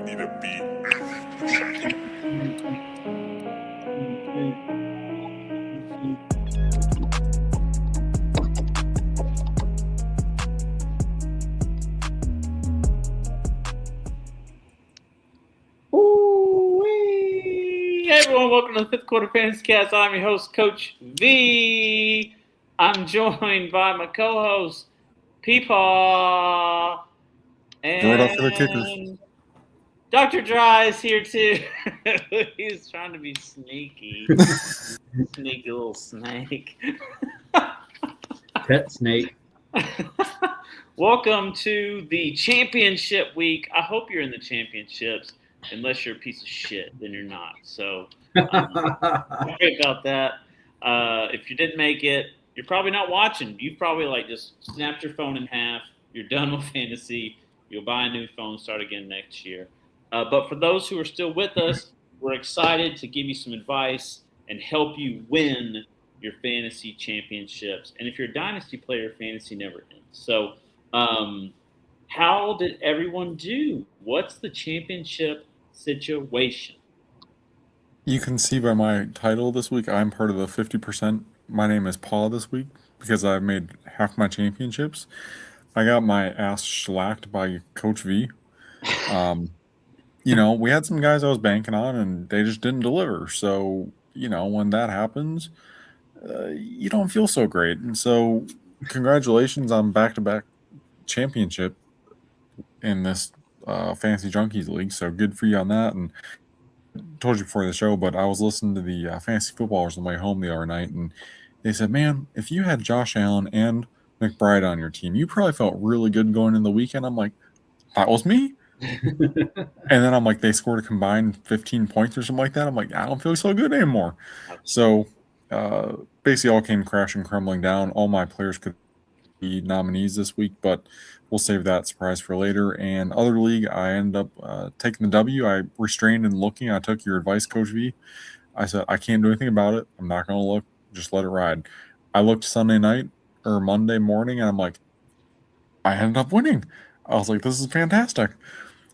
need a beat. Ooh-wee. Hey everyone, welcome to the Fifth Quarter Fantasy Cast. I'm your host, Coach V. I'm joined by my co-host, Peepaw, Throw it up for the kickers. and Dr. Dry is here too. He's trying to be sneaky. Sneaky little snake. Pet snake. Welcome to the championship week. I hope you're in the championships. Unless you're a piece of shit, then you're not. So sorry about that. If you didn't make it, you're probably not watching. You probably just snapped your phone in half. You're done with fantasy. You'll buy a new phone, start again next year. But for those who are still with us, we're excited to give you some advice and help you win your fantasy championships. And if you're a dynasty player, fantasy never ends. So how did everyone do? What's the championship situation? You can see by my title this week, I'm part of the 50%. My name is Paul this week because I've made half my championships. I got my ass shellacked by Coach V. We had some guys I was banking on and they just didn't deliver. So, when that happens, you don't feel so great. And so, congratulations on back-to-back championship in this Fantasy Junkies League. So good for you on that. And I told you before the show, but I was listening to the Fantasy Footballers on the way home the other night, and they said, man, if you had Josh Allen and McBride on your team, you probably felt really good going in the weekend. I'm like, that was me. And then I'm like, they scored a combined 15 points or something like that. I'm like, I don't feel so good anymore. So basically all came crashing, crumbling down. All my players could be nominees this week, but we'll save that surprise for later. And other league, I ended up taking the W. I restrained and looking. I took your advice, Coach V. I said, I can't do anything about it. I'm not going to look. Just let it ride. I looked Sunday night or Monday morning, and I'm like, I ended up winning. I was like, this is fantastic.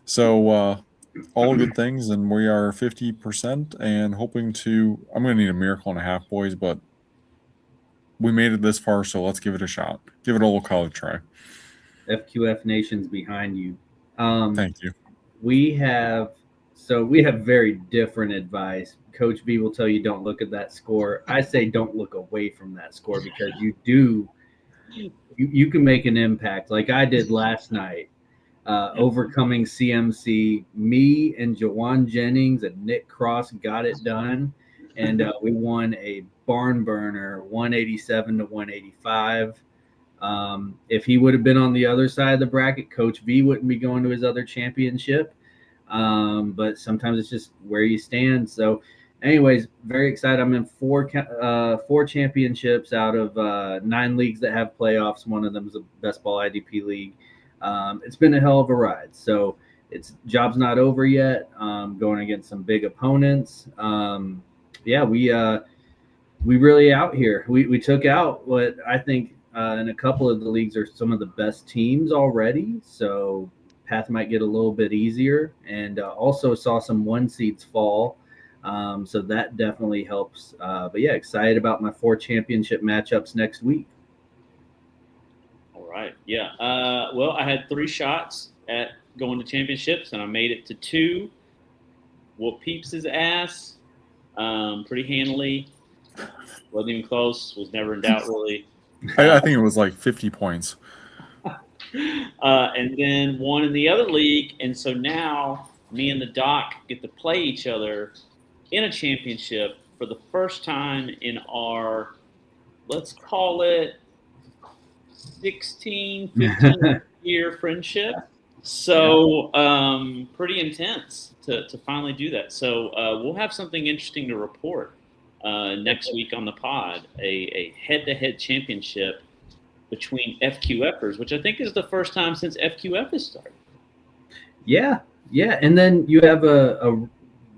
So all good things, and we are 50% and hoping to – I'm going to need a miracle and a half, boys, but we made it this far, so let's give it a shot. Give it a little college try. FQF Nation's behind you. Thank you. We have very different advice. Coach V will tell you don't look at that score. I say don't look away from that score because you can make an impact like I did last night. Overcoming CMC, me and Jawan Jennings and Nick Cross got it done, and we won a barn burner, 187 to 185. If he would have been on the other side of the bracket, Coach V wouldn't be going to his other championship. But sometimes it's just where you stand. So, anyways, very excited. I'm in four championships out of 9 leagues that have playoffs. One of them is a Best Ball IDP league. It's been a hell of a ride. So job's not over yet. Going against some big opponents. We really out here. We took out what I think in a couple of the leagues are some of the best teams already. So path might get a little bit easier, and also saw some 1 seeds fall. So that definitely helps. But yeah, excited about my 4 championship matchups next week. Right. Yeah. Well, I had 3 shots at going to championships, and I made it to 2. Whoop Peeps' ass pretty handily. Wasn't even close. Was never in doubt, really. I think it was like 50 points. And then won in the other league. And so now me and the Doc get to play each other in a championship for the first time in our, let's call it, 16, 15 year friendship. So pretty intense to finally do that. So we'll have something interesting to report next week on the pod, a head-to-head championship between FQFers, which I think is the first time since FQF has started. Yeah. And then you have the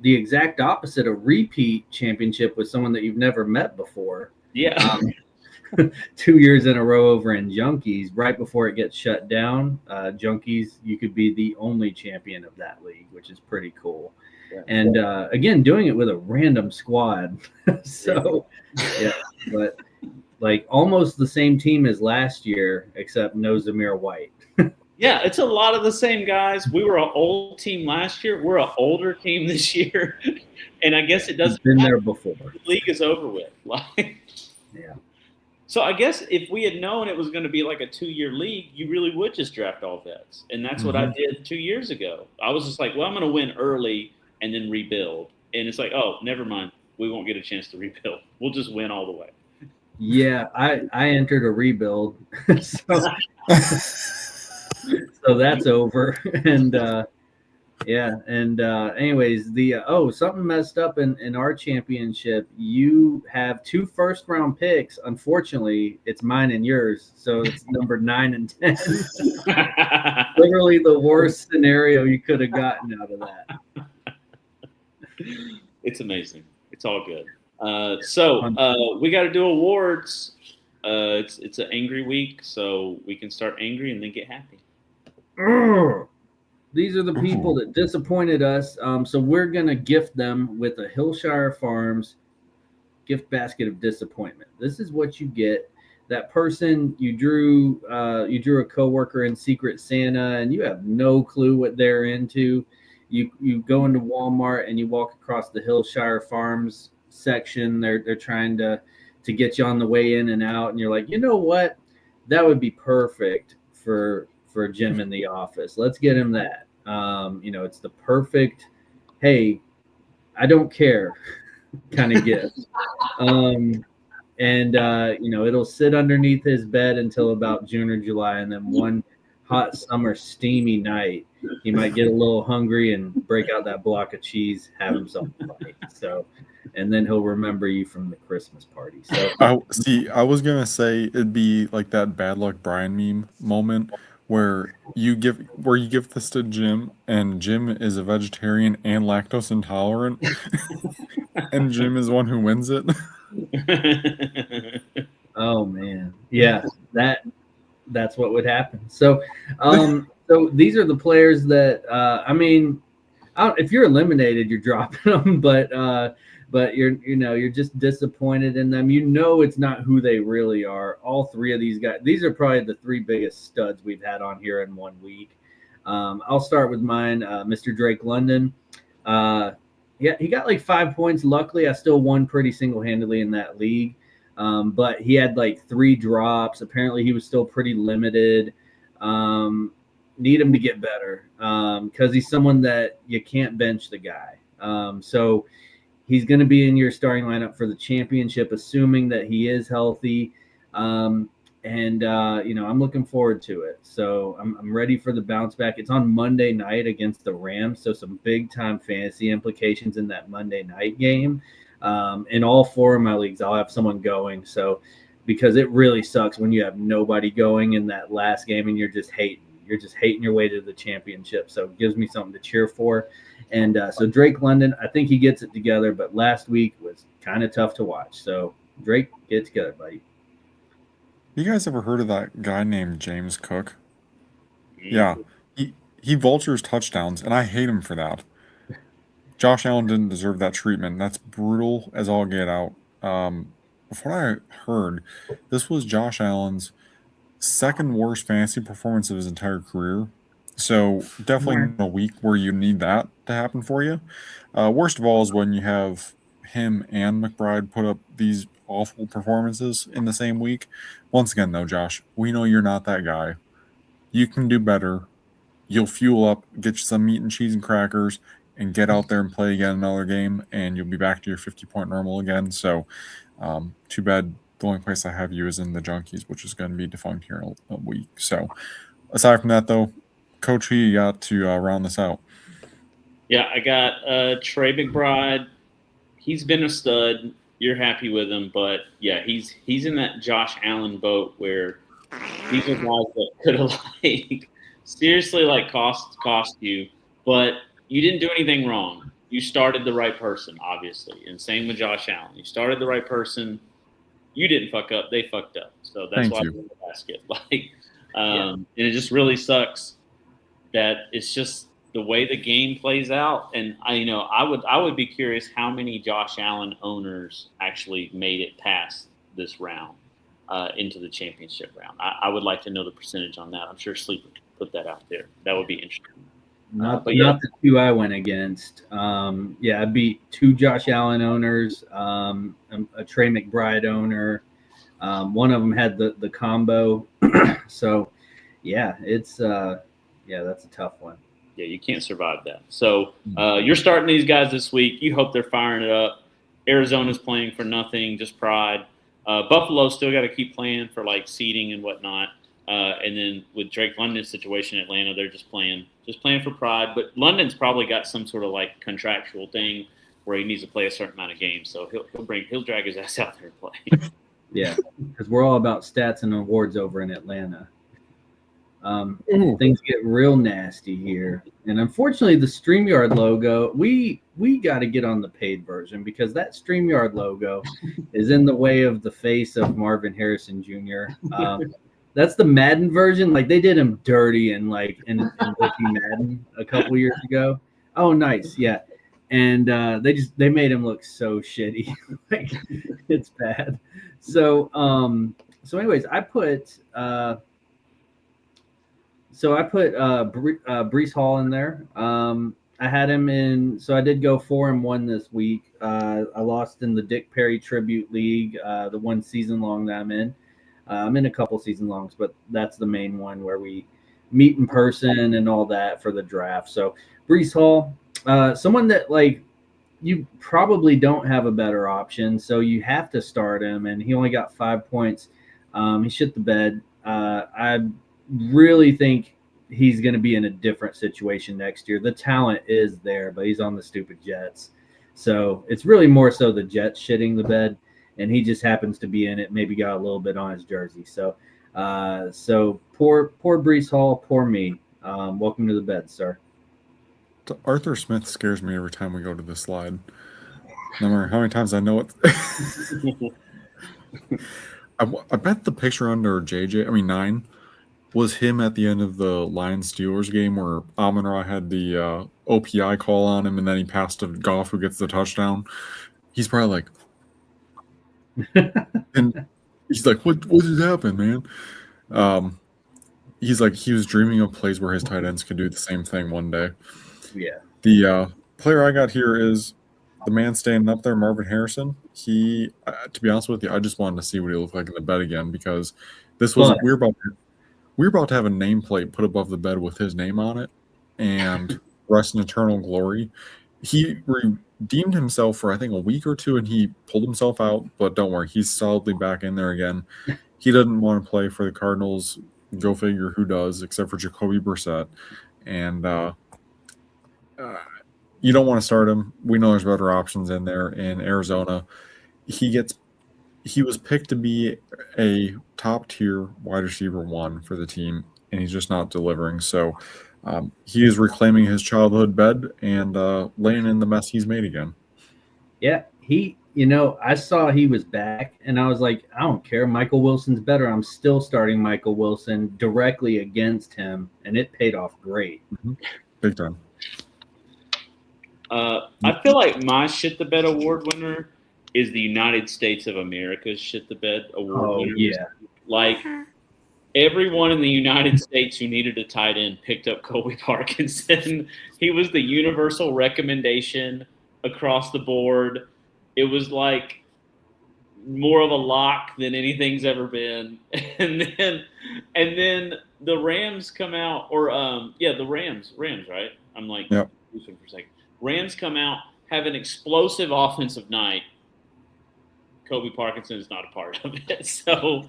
exact opposite, a repeat championship with someone that you've never met before. Yeah. 2 years in a row over in Junkies right before it gets shut down. Junkies, you could be the only champion of that league, which is pretty cool. Yeah. And again, doing it with a random squad. So, yeah, but like almost the same team as last year, except no Zamir White. Yeah, it's a lot of the same guys. We were an old team last year. We're an older team this year. And I guess it doesn't Been matter. there before. The league is over with. Like, Yeah. so I guess if we had known it was going to be like a 2-year league, you really would just draft all vets. And that's what I did 2 years ago. I was just like, well, I'm going to win early and then rebuild. And it's like, oh, never mind. We won't get a chance to rebuild. We'll just win all the way. Yeah, I entered a rebuild. So that's over. And anyways, something messed up in our championship. You have 2 first-round picks. Unfortunately, it's mine and yours. So it's number 9 and 10. Literally the worst scenario you could have gotten out of that. It's amazing. It's all good. So we got to do awards. It's an angry week, so we can start angry and then get happy. These are the people that disappointed us. So we're going to gift them with a Hillshire Farms gift basket of disappointment. This is what you get. That person you drew a coworker in Secret Santa, and you have no clue what they're into. You go into Walmart and you walk across the Hillshire Farms section. They're trying to get you on the way in and out, and you're like, you know what? That would be perfect for Jim in the office. Let's get him that. It's the perfect, hey, I don't care kind of gift. It'll sit underneath his bed until about June or July, and then one hot summer steamy night, he might get a little hungry and break out that block of cheese, have himself a bite. So, and then he'll remember you from the Christmas party. So I was gonna say it'd be like that Bad Luck Brian meme moment where you give this to Jim, and Jim is a vegetarian and lactose intolerant, and Jim is one who wins it. Oh man, yeah, that's what would happen. So, so these are the players that if you're eliminated, you're dropping them, but you're just disappointed in them. It's not who they really are. All 3 of these guys, these are probably the 3 biggest studs we've had on here in 1 week. I'll start with mine, Mr. Drake London. He got like 5 points. Luckily, I still won pretty single-handedly in that league. But he had like 3 drops. Apparently, he was still pretty limited. Need him to get better because he's someone that you can't bench the guy. So he's going to be in your starting lineup for the championship, assuming that he is healthy. I'm looking forward to it. So I'm ready for the bounce back. It's on Monday night against the Rams, so some big-time fantasy implications in that Monday night game. In all 4 of my leagues, I'll have someone going. So because it really sucks when you have nobody going in that last game and you're just hating. You're just hating your way to the championship. So it gives me something to cheer for. And so Drake London, I think he gets it together, but last week was kind of tough to watch. So Drake, get it together, buddy. You guys ever heard of that guy named James Cook? Yeah. He vultures touchdowns, and I hate him for that. Josh Allen didn't deserve that treatment. That's brutal as all get out. From what I heard, this was Josh Allen's 2nd worst fantasy performance of his entire career. So definitely a week where you need that to happen for you. Worst of all is when you have him and McBride put up these awful performances in the same week. Once again, though, Josh, we know you're not that guy. You can do better. You'll fuel up, get you some meat and cheese and crackers, and get out there and play again another game, and you'll be back to your 50-point normal again. So too bad the only place I have you is in the Junkies, which is going to be defunct here in a week. So aside from that, though, Coach, who you got to round this out? Yeah, I got Trey McBride. He's been a stud. You're happy with him, but yeah, he's in that Josh Allen boat where these are guys that could have seriously cost you, but you didn't do anything wrong. You started the right person, obviously, and same with Josh Allen. You started the right person. you didn't fuck up; they fucked up. So that's Thank why you. I won the basket. And it just really sucks that it's just the way the game plays out. And I would be curious how many Josh Allen owners actually made it past this round into the championship round. I would like to know the percentage on that. I'm sure Sleeper could put that out there. That would be interesting. Not the two I went against. I beat 2 Josh Allen owners, a Trey McBride owner. One of them had the combo. So, it's that's a tough one. Yeah, you can't survive that. So you're starting these guys this week. You hope they're firing it up. Arizona's playing for nothing, just pride. Buffalo still got to keep playing for like seeding and whatnot. And then with Drake London's situation in Atlanta, they're just playing for pride. But London's probably got some sort of like contractual thing where he needs to play a certain amount of games, so he'll drag his ass out there and play. Yeah, because we're all about stats and awards over in Atlanta. Things get real nasty here, and unfortunately, the StreamYard logo we got to get on the paid version because that StreamYard logo is in the way of the face of Marvin Harrison Jr. That's the Madden version. Like they did him dirty in Rookie Madden a couple years ago. Oh, nice, yeah. And they made him look so shitty. Like it's bad. So anyways, I put Breece Hall in there. I had him in, so I did go 4-1 this week. I lost in the Dick Perry Tribute League, the one season long that I'm in. I'm in a couple season longs, but that's the main one where we meet in person and all that for the draft. So Breece Hall, someone that like you probably don't have a better option, so you have to start him, and he only got 5 points. He shit the bed. I really think he's going to be in a different situation next year. The talent is there, but he's on the stupid Jets. So it's really more so the Jets shitting the bed, and he just happens to be in it, maybe got a little bit on his jersey. So poor Breece Hall, poor me. Welcome to the bed, sir. Arthur Smith scares me every time we go to the slide. No matter how many times I know it. I bet the picture under 9 was him at the end of the Lions Steelers game where Amon-Ra had the OPI call on him and then he passed to Goff who gets the touchdown. He's probably like, and he's like, what just happened, man? He's like, he was dreaming of plays where his tight ends could do the same thing one day. Yeah. The player I got here is the man standing up there, Marvin Harrison. He, to be honest with you, I just wanted to see what he looked like in the bed again because this was we're about to have a nameplate put above the bed with his name on it, and rest in eternal glory. He redeemed himself for I think a week or two, and he pulled himself out. But don't worry, he's solidly back in there again. He doesn't want to play for the Cardinals. Go figure who does, except for Jacoby Brissett. And you don't want to start him. We know there's better options in there in Arizona. He was picked to be a top tier wide receiver 1 for the team, and he's just not delivering. So he is reclaiming his childhood bed and laying in the mess he's made again. Yeah, I saw he was back, and I was like, I don't care. Michael Wilson's better. I'm still starting Michael Wilson directly against him, and it paid off great. Mm-hmm. Big time. I feel like my Shit the Bed award winner is the United States of America's Shit the Bed award winner. Yeah. Like everyone in the United States who needed a tight end picked up Colby Parkinson. He was the universal recommendation across the board. It was like more of a lock than anything's ever been. And then the Rams come out, or the Rams, right? I'm like, yep. For a second. Rams come out, have an explosive offensive night. Colby Parkinson is not a part of it. So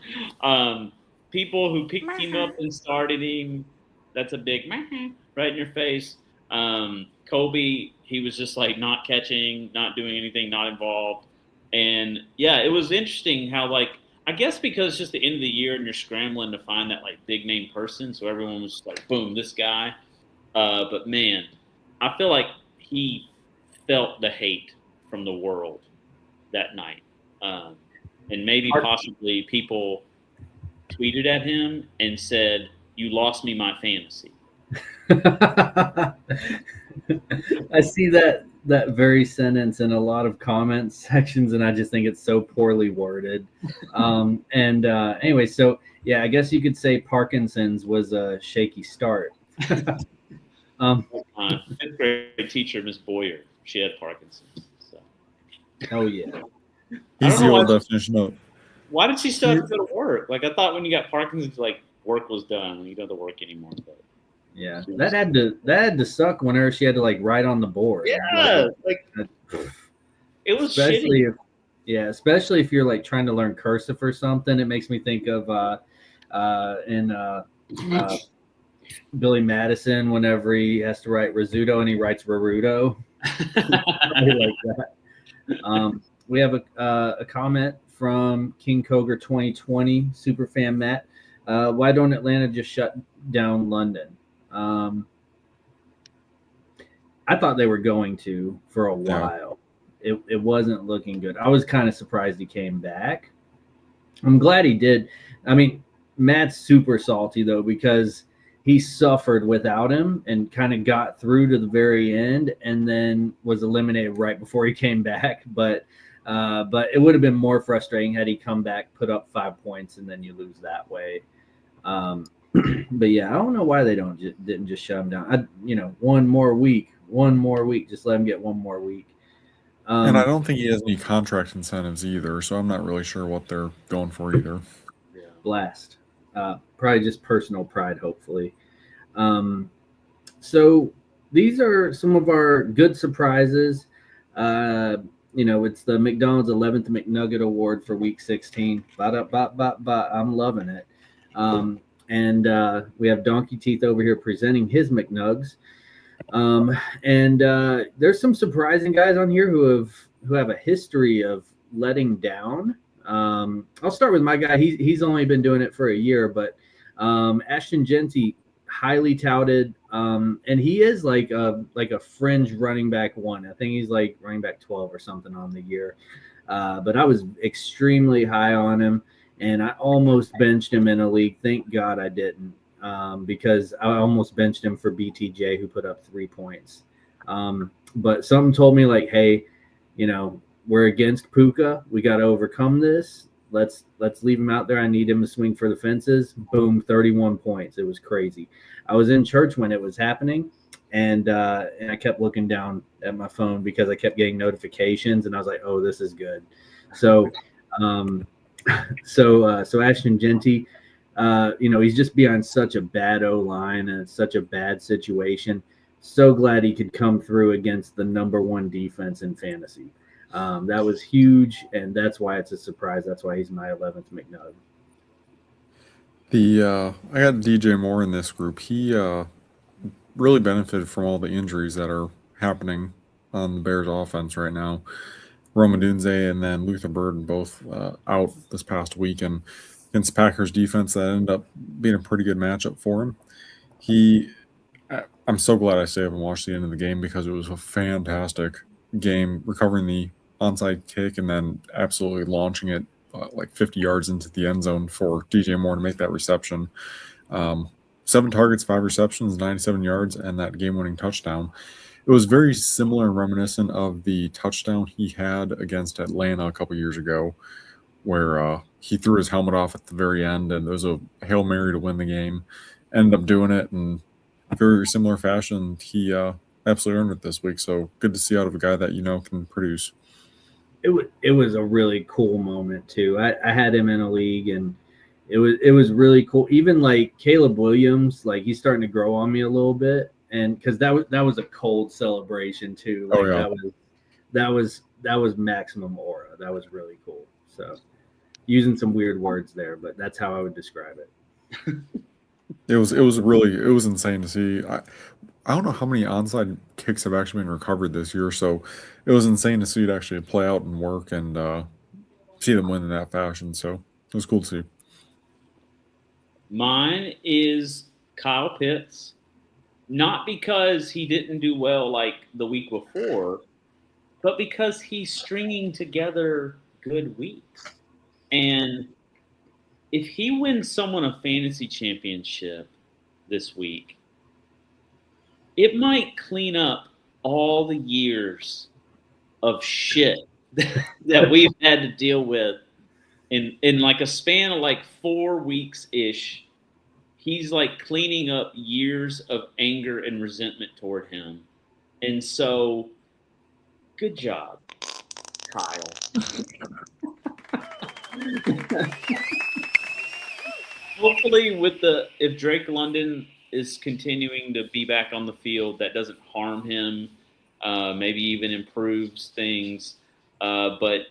people who picked him up and started him, that's a big right in your face. Colby, he was just like not catching, not doing anything, not involved. And yeah, it was interesting how I guess because it's just the end of the year and you're scrambling to find that big name person. So everyone was just like, boom, this guy. But man, I feel like he felt the hate from the world that night. and maybe possibly people tweeted at him and said, "You lost me my fantasy." I see that very sentence in a lot of comment sections, and I just think it's so poorly worded. Anyway, so yeah, I guess you could say Parkinson's was a shaky start. Fifth grade teacher, Miss Boyer, she had Parkinson's. So. Oh yeah, He's the old definition of. Why did she still have to go to work? Like I thought when you got Parkinson's, like work was done when you don't have to work anymore. But yeah, that had to suck whenever she had to like write on the board. Yeah, like it was especially shitty. Especially if you're like trying to learn cursive or something. It makes me think of Billy Madison whenever he has to write risotto and he writes Raruto. Like that. We have a comment from King Koger 2020 superfan Matt. Why don't Atlanta just shut down London? I thought they were going to for a while. It wasn't looking good. I was kind of surprised he came back. I'm glad he did. I mean, Matt's super salty though because he suffered without him and kind of got through to the very end and then was eliminated right before he came back. But it would have been more frustrating had he come back, put up 5 points, and then you lose that way. But yeah, I don't know why they didn't just shut him down. One more week, just let him get one more week. And I don't think he has any contract incentives either, so I'm not really sure what they're going for either. Blast. Probably just personal pride, hopefully. So these are some of our good surprises. It's the McDonald's 11th McNugget Award for Week 16. I'm loving it. And we have Donkey Teeth over here presenting his McNugs. There's some surprising guys on here who have a history of letting down. I'll start with my guy. He's only been doing it for a year, but Ashton Jeanty, highly touted, and he is like a fringe running back 1. I think he's like running back 12 or something on the year. But I was extremely high on him, and I almost benched him in a league. Thank God I didn't, because I almost benched him for BTJ, who put up 3 points. But something told me like, hey, we're against Puka. We got to overcome this. Let's leave him out there. I need him to swing for the fences. Boom, 31 points. It was crazy. I was in church when it was happening, and I kept looking down at my phone because I kept getting notifications, and I was like, oh, this is good. So Ashton Jeanty, he's just behind such a bad O-line and it's such a bad situation. So glad he could come through against the number 1 defense in fantasy. That was huge, and that's why it's a surprise. That's why he's my 11th McNugget. I got DJ Moore in this group. He really benefited from all the injuries that are happening on the Bears offense right now. Rome Odunze and then Luther Burden both out this past week, and against Packers defense that ended up being a pretty good matchup for him. I'm so glad I stayed up and watched the end of the game because it was a fantastic game, recovering the onside kick and then absolutely launching it like 50 yards into the end zone for DJ Moore to make that reception. 7 targets, 5 receptions, 97 yards, and that game-winning touchdown. It was very similar and reminiscent of the touchdown he had against Atlanta a couple years ago, where he threw his helmet off at the very end, and there was a Hail Mary to win the game. Ended up doing it in very similar fashion. He absolutely earned it this week, so good to see out of a guy that can produce. It was a really cool moment too. I had him in a league, and it was really cool. Even like Caleb Williams, like he's starting to grow on me a little bit, and because that was a cold celebration too. Like that was maximum aura. That was really cool. So using some weird words there, but that's how I would describe it. It was insane to see. I don't know how many onside kicks have actually been recovered this year, so it was insane to see it actually play out and work and see them win in that fashion. So it was cool to see. Mine is Kyle Pitts, not because he didn't do well like the week before, but because he's stringing together good weeks. And if he wins someone a fantasy championship this week, it might clean up all the years of shit that we've had to deal with in like a span of like 4 weeks ish. He's like cleaning up years of anger and resentment toward him. And so, good job, Kyle. Hopefully, if Drake London is continuing to be back on the field, that doesn't harm him. Maybe even improves things. But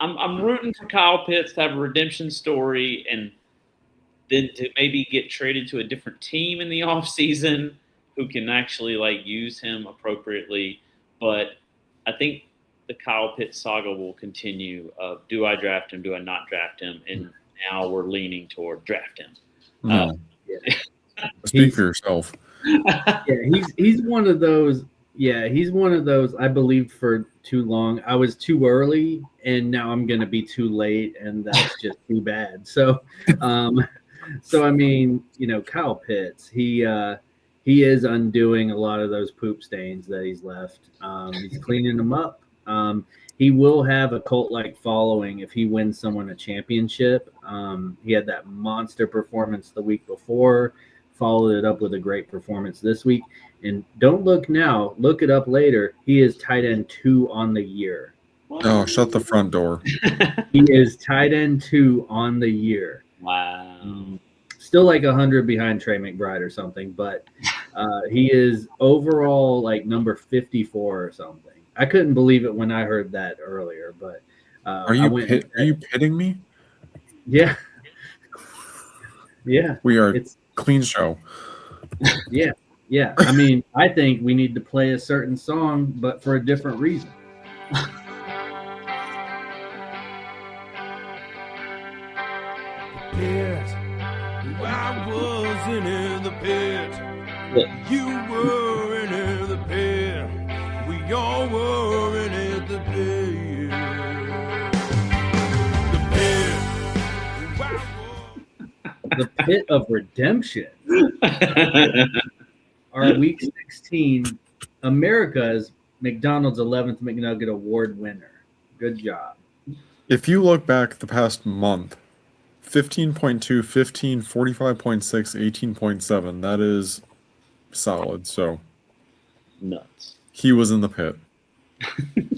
I'm rooting for Kyle Pitts to have a redemption story and then to maybe get traded to a different team in the offseason who can actually like use him appropriately. But I think the Kyle Pitts saga will continue of do I draft him, do I not draft him? And now we're leaning toward draft him. No. Speak for yourself. Yeah, he's one of those. Yeah, he's one of those. I believed for too long. I was too early, and now I'm going to be too late, and that's just too bad. So, I mean, Kyle Pitts, he is undoing a lot of those poop stains that he's left. He's cleaning them up. He will have a cult-like following if he wins someone a championship. He had that monster performance the week before, followed it up with a great performance this week. And don't look now, look it up later. He is tight end 2 on the year. Oh, shut the front door. He is tight end 2 on the year. Wow. Still like 100 behind Trey McBride or something, but he is overall like number 54 or something. I couldn't believe it when I heard that earlier, but Are you pitting me? Yeah. Yeah. We are It's clean show. Yeah. Yeah. I mean, I think we need to play a certain song, but for a different reason. Pit. I wasn't in the pit. Yeah. You weren't in the pit. We all weren't in the pit. The pit. The Pit of Redemption. Our Week 16 America's McDonald's 11th McNugget Award winner. Good job. If you look back the past month, 15.2, 15, 45.6, 18.7, that is solid. So Nuts. he was in the pit.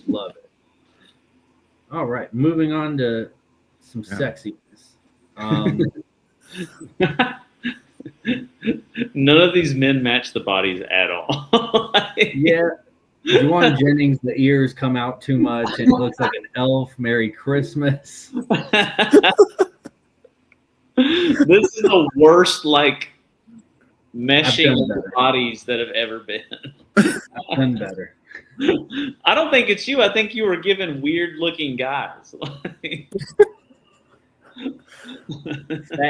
Love it. All right, moving on to some sexiness. None of these men match the bodies at all. Yeah, Juwan Jennings, the ears come out too much and it looks like an elf. Merry Christmas. This is the worst, like, meshing done of the better. bodies that have ever been. I've done better. I don't think it's you. I think you were given weird-looking guys.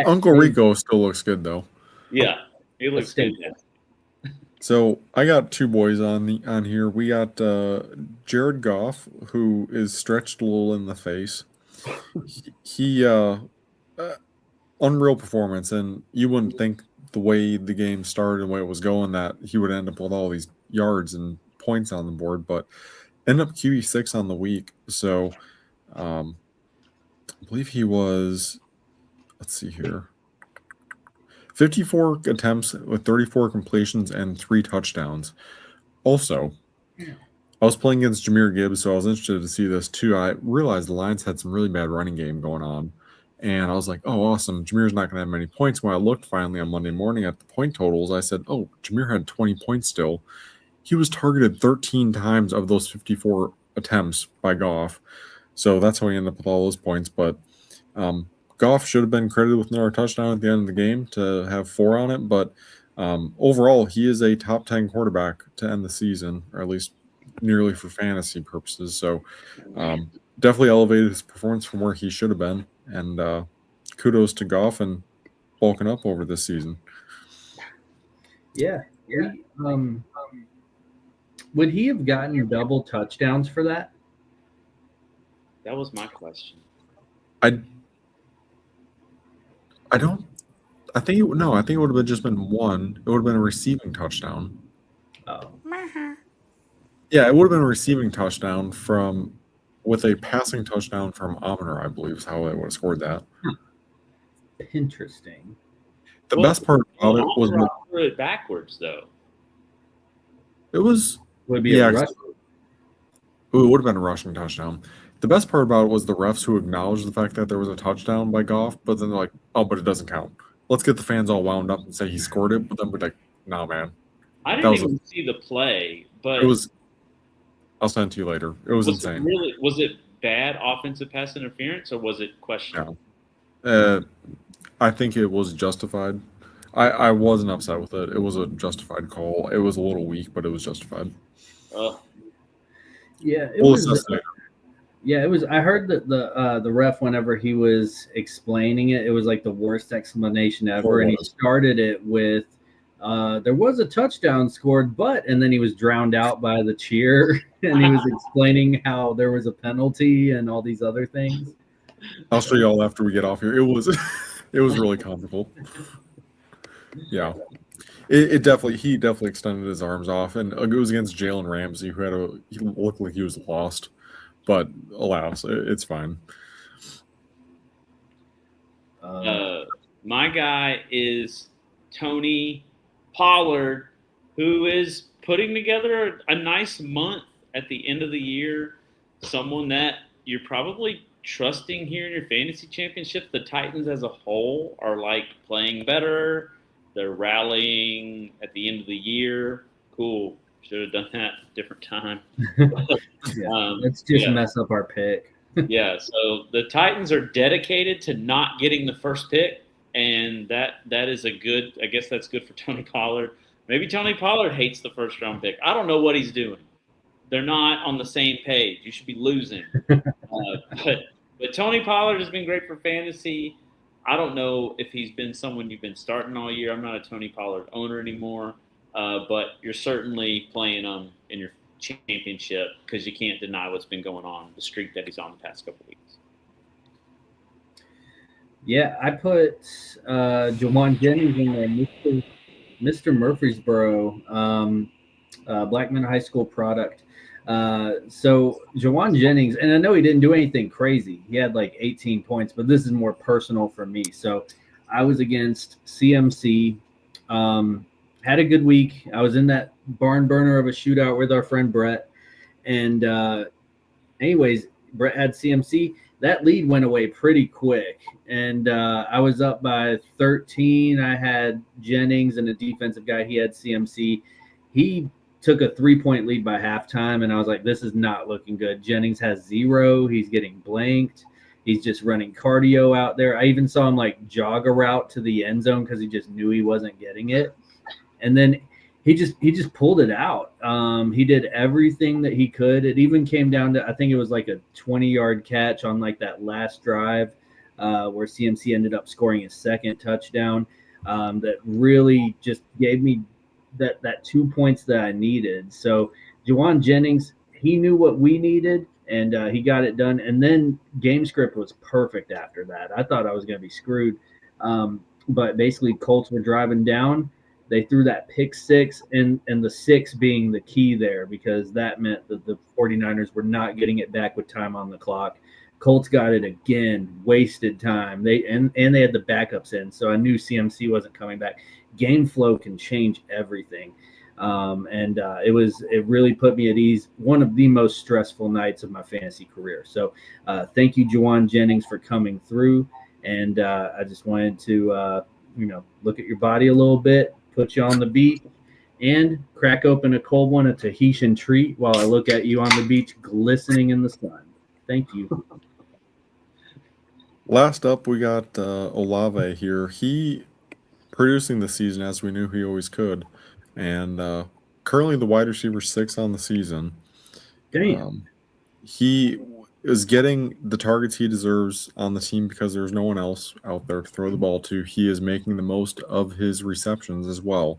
Uncle Rico still looks good though. Yeah, he looks good. So I got 2 boys on here. We got Jared Goff, who is stretched a little in the face. He unreal performance, and you wouldn't think the way the game started and the way it was going that he would end up with all these yards and points on the board, but ended up QB6 on the week. So I believe he was, let's see here, 54 attempts with 34 completions and 3 touchdowns. Also, I was playing against Jahmyr Gibbs, so I was interested to see this too. I realized the Lions had some really bad running game going on. And I was like, oh, awesome. Jahmyr's not going to have many points. When I looked finally on Monday morning at the point totals, I said, oh, Jahmyr had 20 points still. He was targeted 13 times of those 54 attempts by Goff. So that's how he ended up with all those points. But Goff should have been credited with another touchdown at the end of the game to have 4 on it. But overall, he is a top 10 quarterback to end the season, or at least nearly for fantasy purposes. So definitely elevated his performance from where he should have been. And kudos to Goff and bulking up over this season. Yeah. Would he have gotten double touchdowns for that? That was my question. I I don't. I think no. I think it would have just been one. It would have been a receiving touchdown. Oh, Yeah, it would have been a receiving touchdown with a passing touchdown from Aminer, I believe is how they would have scored that. interesting. The Well, best part about it was Amon-Ra threw it backwards though. it was Would be yeah, a rush. it would have been a rushing touchdown. The best part about it was the refs who acknowledged the fact that there was a touchdown by Goff, but then they're like, "Oh, but it doesn't count." Let's get the fans all wound up and say he scored it, but then we're like, "No, man, I That didn't was a- even see the play, but it was." I'll send it to you later. It was was it insane. really was it bad offensive pass interference or was it questionable? I think it was justified. I wasn't upset with it. It was a justified call. It was a little weak, but it was justified. Ugh. Yeah, it We'll was. assess later. Yeah, it was. I heard that the ref, whenever he was explaining it, it was like the worst explanation ever, and he started it with, "There was a touchdown scored, but," and then he was drowned out by the cheer, and he was explaining how there was a penalty and all these other things. I'll show you all after we get off here. It was it was really comical. Yeah. He definitely extended his arms off, and it was against Jalen Ramsey, he looked like he was lost, but alas, it's fine. My guy is Tony Pollard, who is putting together a nice month at the end of the year. Someone that you're probably trusting here in your fantasy championship. The Titans as a whole are like playing better. They're rallying at the end of the year. Cool. Should have done that a different time. Yeah, let's just mess up our pick. Yeah, so the Titans are dedicated to not getting the first pick, and that is a good. I guess that's good for Tony Pollard. Maybe Tony Pollard hates the first round pick. I don't know what he's doing. They're not on the same page. You should be losing. But Tony Pollard has been great for fantasy. I don't know if he's been someone you've been starting all year. I'm not a Tony Pollard owner anymore, but you're certainly playing him in your championship because you can't deny what's been going on, the streak that he's on the past couple weeks. Yeah, I put Jawan Jennings in there, Mr. Murfreesboro, Blackman High School product. So Jawan Jennings, and I know he didn't do anything crazy. He had like 18 points, but this is more personal for me. So I was against CMC, had a good week. I was in that barn burner of a shootout with our friend Brett. And anyways, Brett had CMC. That lead went away pretty quick. And I was up by 13. I had Jennings and a defensive guy. He had CMC. He took a 3-point lead by halftime, and I was like, this is not looking good. Jennings has 0. He's getting blanked. He's just running cardio out there. I even saw him like jog a route to the end zone because he just knew he wasn't getting it. And then he just pulled it out. He did everything that he could. It even came down to, I think it was like a 20-yard catch on like that last drive where CMC ended up scoring his second touchdown. That really just gave me that 2 points that I needed. So Jawan Jennings, he knew what we needed, and he got it done. And then game script was perfect after that. I thought I was going to be screwed. But basically Colts were driving down. They threw that pick 6, and the 6 being the key there, because that meant that the 49ers were not getting it back with time on the clock. Colts got it again, wasted time. They had the backups in, so I knew CMC wasn't coming back. Game flow can change everything. It really put me at ease. One of the most stressful nights of my fantasy career. So thank you, Jawan Jennings, for coming through. And I just wanted to, look at your body a little bit, put you on the beat, and crack open a cold one, a Tahitian treat, while I look at you on the beach glistening in the sun. Thank you. Last up, we got Olave here. He producing the season as we knew he always could, and currently the wide receiver 6 on the season. Damn. He is getting the targets he deserves on the team because there's no one else out there to throw the ball to. He is making the most of his receptions as well,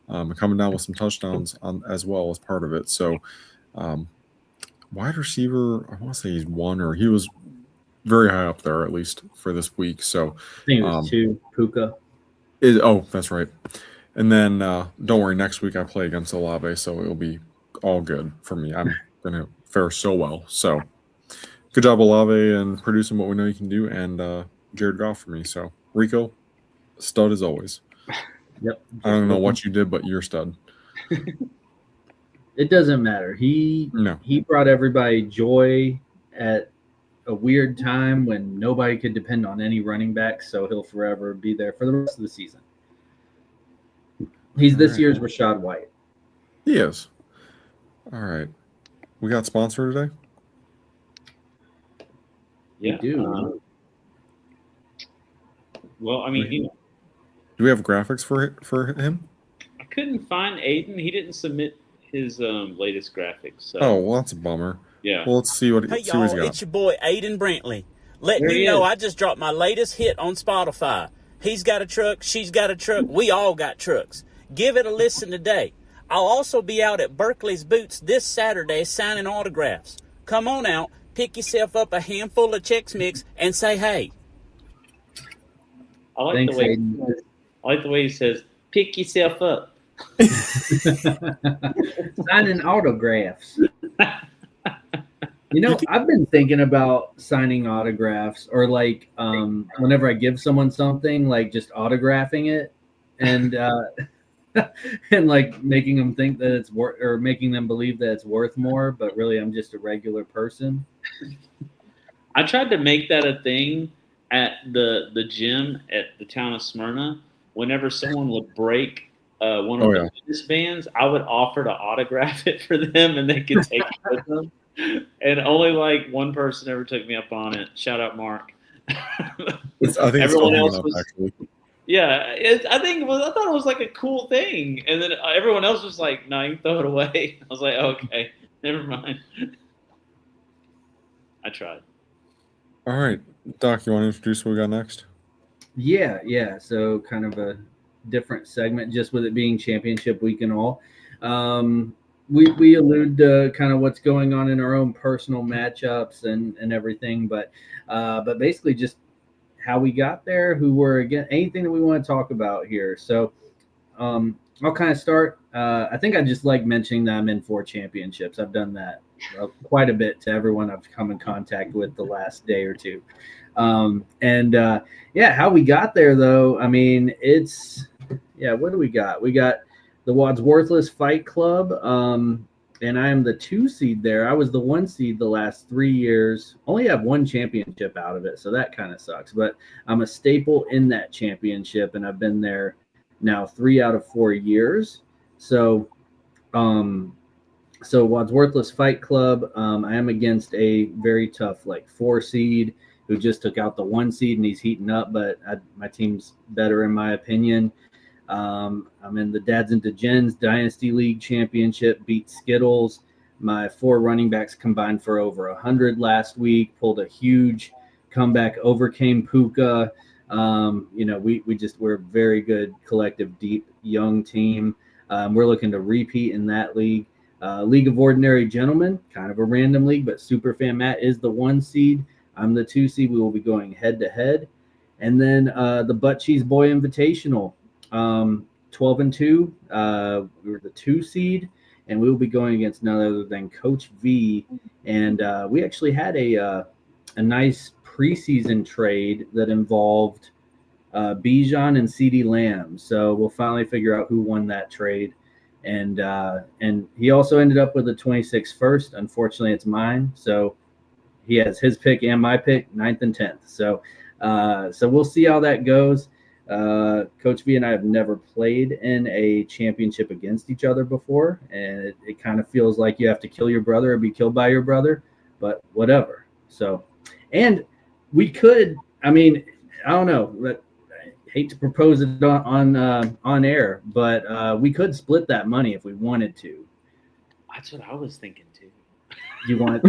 coming down with some touchdowns as well as part of it. So wide receiver, I want to say he's 1, or he was very high up there, at least for this week. So, I think it was 2 Puka. that's right. And then don't worry, next week I play against Olave, so it'll be all good for me. I'm going to fare so well. So, good job, Olave, and producing what we know you can do, and Jared Goff for me. So, Rico, stud as always. Yep. I don't know what you did, but you're stud. It doesn't matter. He brought everybody joy at a weird time when nobody could depend on any running back, so he'll forever be there for the rest of the season. He's this year's Rachaad White. He is. All right. We got sponsor today? Yeah. We do. Well, I mean, Do we have graphics for him? I couldn't find Aiden. He didn't submit his latest graphics. So. Oh, well, that's a bummer. Yeah. Well, let's see what Hey, see what y'all, he's got. it's your boy Aiden Brantley. Letting There he you know is. I just dropped my latest hit on Spotify. He's got a truck, she's got a truck, we all got trucks. Give it a listen today. I'll also be out at Berkeley's Boots this Saturday signing autographs. Come on out, pick yourself up a handful of Chex Mix, and say hey. I like Thanks, the way Aiden. I like the way he says, "Pick yourself up." Signing autographs. You know, I've been thinking about signing autographs, or like whenever I give someone something, like just autographing it, and and like making them think that it's worth, or making them believe that it's worth more, but really I'm just a regular person. I tried to make that a thing at the gym at the town of Smyrna. Whenever someone would break one of the fitness bands, I would offer to autograph it for them, and they could take it with them. And only like one person ever took me up on it. Shout out, Mark. I think Everyone it's else up, was- actually. Yeah, I thought it was like a cool thing, and then everyone else was like, "No, you can throw it away." I was like, "Okay, never mind." I tried. All right, Doc, you want to introduce what we got next? Yeah. So kind of a different segment, just with it being championship week and all. We allude to kind of what's going on in our own personal matchups and everything, but basically just how we got there, who we're against, anything that we want to talk about here. So I'll kind of start. I think I just like mentioning that I'm in 4 championships. I've done that quite a bit to everyone I've come in contact with the last day or two. How we got there though, I mean, what do we got? We got the Wadsworthless Fight Club, and I am the 2 seed there. I was the 1 seed the last 3 years. Only have 1 championship out of it, so that kind of sucks. But I'm a staple in that championship, and I've been there now 3 out of 4 years. So Wadsworthless Fight Club, I am against a very tough 4 seed who just took out the 1 seed, and he's heating up, but my team's better in my opinion. I'm in the Dads and Degens Dynasty League Championship, beat Skittles. My 4 running backs combined for over 100 last week, pulled a huge comeback, overcame Puka. We're a very good, collective, deep, young team. We're looking to repeat in that league. League of Ordinary Gentlemen, kind of a random league, but Superfan Matt is the 1 seed. I'm the 2 seed. We will be going head to head. And then the Butt Cheese Boy Invitational, 12-2. We were the 2 seed, and we will be going against none other than Coach V. And we actually had a nice preseason trade that involved Bijan and CeeDee Lamb. So we'll finally figure out who won that trade. And he also ended up with a 26th first. Unfortunately, it's mine. So he has his pick and my pick, 9th and 10th. So we'll see how that goes. Coach V and I have never played in a championship against each other before, and it kind of feels like you have to kill your brother or be killed by your brother, but whatever. So, and we could, I mean, I don't know, but I hate to propose it on air, but we could split that money if we wanted to. That's what I was thinking too. You want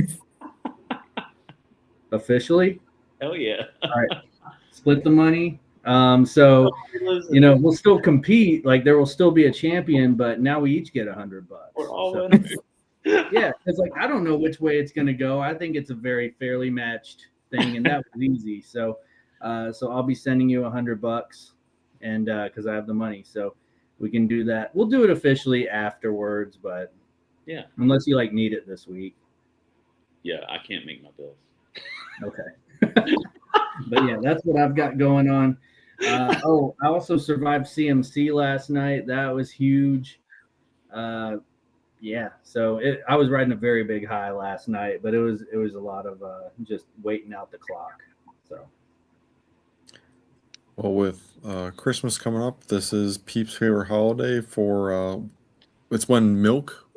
officially? Hell yeah. All right, split the money. We'll still compete. Like there will still be a champion, but now we each get $100. We're all So, winners. yeah, it's like I don't know which way it's going to go. I think it's a very fairly matched thing, and that was easy. So I'll be sending you $100, and because I have the money, so we can do that. We'll do it officially afterwards, but Yeah. unless you need it this week. Yeah, I can't make my bills. Okay. But yeah, that's what I've got going on. I also survived CMC last night. That was huge. Yeah, so I was riding a very big high last night, but it was a lot of just waiting out the clock. So. Well, with Christmas coming up, this is Peep's favorite holiday for it's when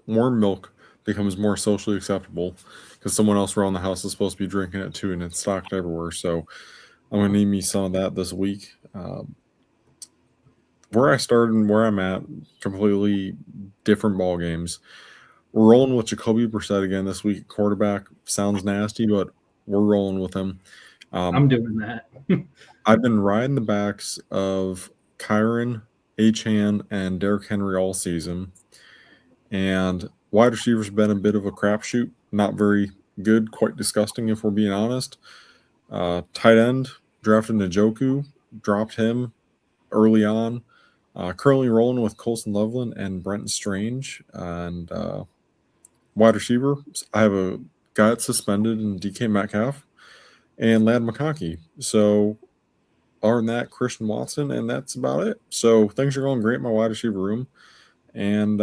warm milk becomes more socially acceptable because someone else around the house is supposed to be drinking it too, and it's stocked everywhere. So I'm going to need me some of that this week. Where I started and where I'm at, completely different ball games. We're rolling with Jacoby Brissett again this week. Quarterback sounds nasty, but we're rolling with him. I'm doing that. I've been riding the backs of Kyron, Achane, and Derrick Henry all season. And wide receivers been a bit of a crapshoot. Not very good, quite disgusting if we're being honest. Tight end, drafted Njoku, dropped him early on. Currently rolling with Colson Loveland and Brenton Strange. And wide receiver, I have a guy that's suspended in DK Metcalf and Lad McConkey. So other than that, Christian Watson, and that's about it. So things are going great in my wide receiver room. And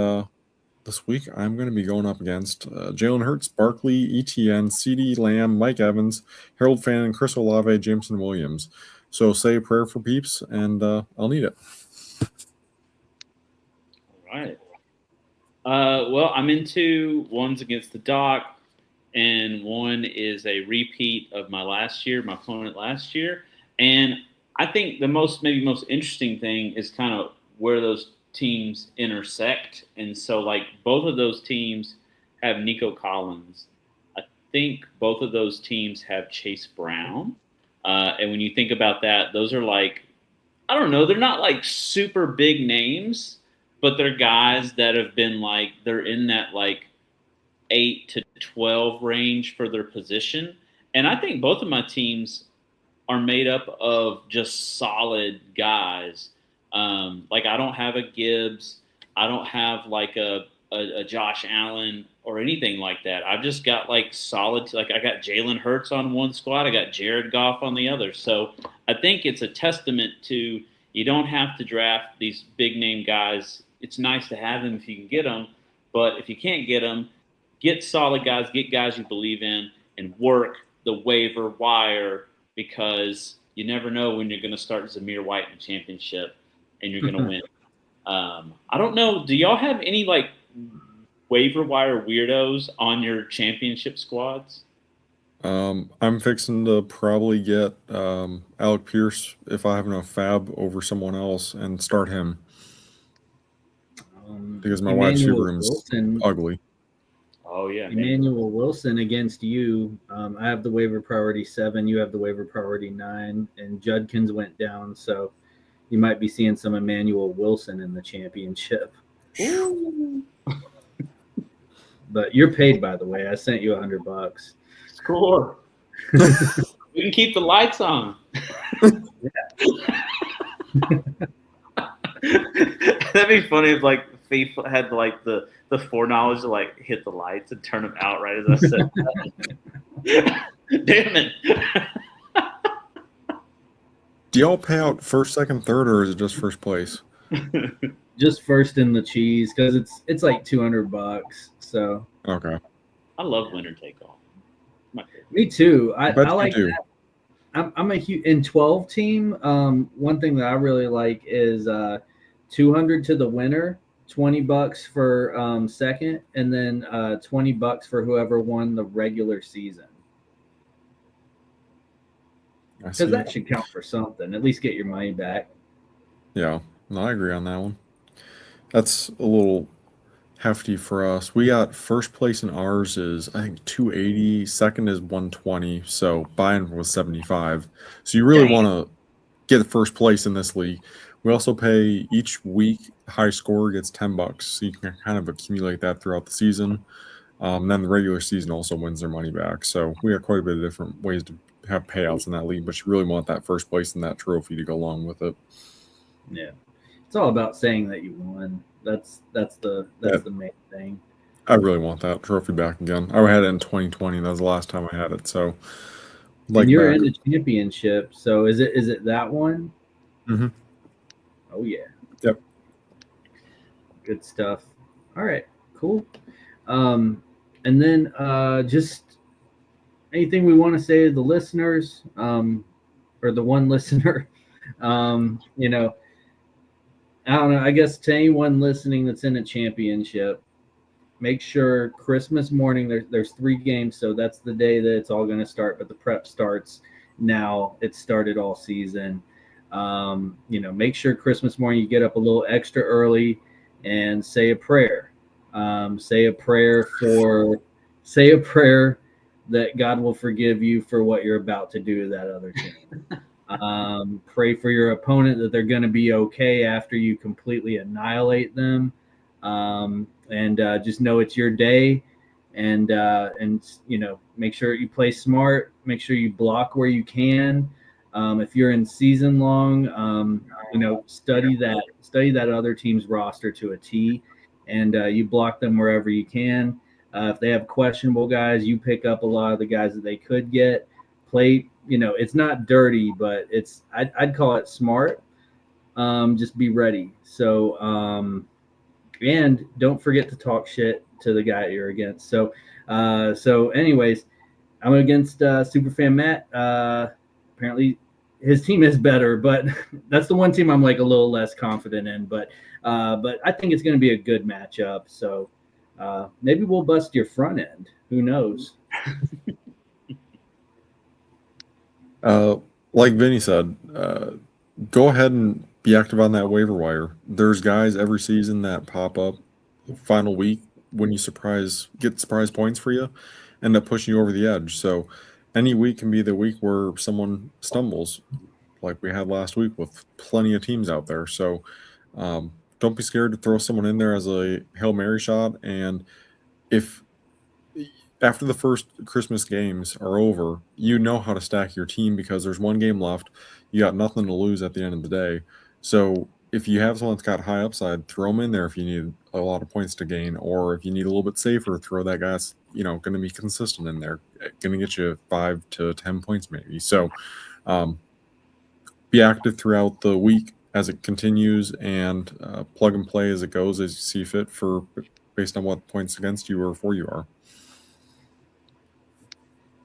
this week I'm going to be going up against Jalen Hurts, Barkley, ETN, CeeDee Lamb, Mike Evans, Harold Fannin, Chris Olave, Jameson Williams. So say a prayer for Peeps, and I'll need it. All right. Well, I'm into ones against the Doc, and one is a repeat of my opponent last year. And I think the most interesting thing is kind of where those teams intersect. And so, both of those teams have Nico Collins. I think both of those teams have Chase Brown. And when you think about that, those are I don't know, they're not super big names, but they're guys that have been they're in that 8 to 12 range for their position. And I think both of my teams are made up of just solid guys. I don't have a Gibbs. I don't have a Josh Allen or anything like that. I've just got solid. I got Jalen Hurts on one squad. I got Jared Goff on the other. So I think it's a testament to you don't have to draft these big name guys. It's nice to have them if you can get them, but if you can't get them, get solid guys, get guys you believe in, and work the waiver wire because you never know when you're going to start Zamir White in the championship and you're going to win. I don't know. Do y'all have any waiver wire weirdos on your championship squads? I'm fixing to probably get Alec Pierce if I have enough fab over someone else and start him because my wide receiver room is ugly. Oh yeah, Emmanuel Wilson against you. I have the waiver priority 7. You have the waiver priority 9, and Judkins went down, so you might be seeing some Emmanuel Wilson in the championship. But you're paid, by the way. I sent you $100. Score. We can keep the lights on. That'd be funny if FIFA had the foreknowledge to hit the lights and turn them out right as I said that. Damn it. Do y'all pay out first, second, third, or is it just first place? Just first in the cheese because it's $200. So okay. I love winner take all. Me too. I like do. that. I'm a huge in 12 team. One thing that I really like is 200 to the winner, $20 for second, and then $20 for whoever won the regular season. Because that should count for something. At least get your money back. Yeah, no, I agree on that one. That's a little hefty for us. We got first place in ours is I think 280, second is 120, so buying was 75. So you really want to get first place in this league. We also pay each week high scorer gets $10, so you can kind of accumulate that throughout the season. Then the regular season also wins their money back. So we got quite a bit of different ways to have payouts in that league, but you really want that first place in that trophy to go along with it. Yeah, it's all about saying that you won. That's the main thing. I really want that trophy back again. I had it in 2020. That was the last time I had it. So, And you're back. in the championship. So is it that one? Mhm. Oh yeah. Yep. Good stuff. All right. Cool. And then just anything we want to say to the listeners, or the one listener, you know, I don't know. I guess to anyone listening that's in a championship, make sure Christmas morning there's 3 games, so that's the day that it's all going to start. But the prep starts now. It started all season. You know, make sure Christmas morning you get up a little extra early and say a prayer. Say a prayer that God will forgive you for what you're about to do to that other team. Pray for your opponent that they're going to be okay after you completely annihilate them. And just know it's your day, and you know, make sure you play smart. Make sure you block where you can. If you're in season long, you know, study that other team's roster to a T, and you block them wherever you can. If they have questionable guys, you pick up a lot of the guys that they could get. Play, you know, it's not dirty, but I'd call it smart. Just be ready. So, and don't forget to talk shit to the guy you're against. So anyways, I'm against Superfan Matt. Apparently his team is better, but that's the one team I'm like a little less confident in. But I think it's going to be a good matchup. So maybe we'll bust your front end. Who knows? Like Vinny said, go ahead and be active on that waiver wire. There's guys every season that pop up final week when you get surprise points for you, end up pushing you over the edge. So any week can be the week where someone stumbles, like we had last week with plenty of teams out there. So don't be scared to throw someone in there as a Hail Mary shot. And if after the first Christmas games are over, you know how to stack your team because there's one game left. You got nothing to lose at the end of the day. So if you have someone that's got high upside, throw them in there if you need a lot of points to gain, or if you need a little bit safer, throw that guy that's, you know, going to be consistent in there, going to get you 5 to 10 points maybe. So be active throughout the week as it continues, and plug and play as it goes, as you see fit, based on what points against you or for you are.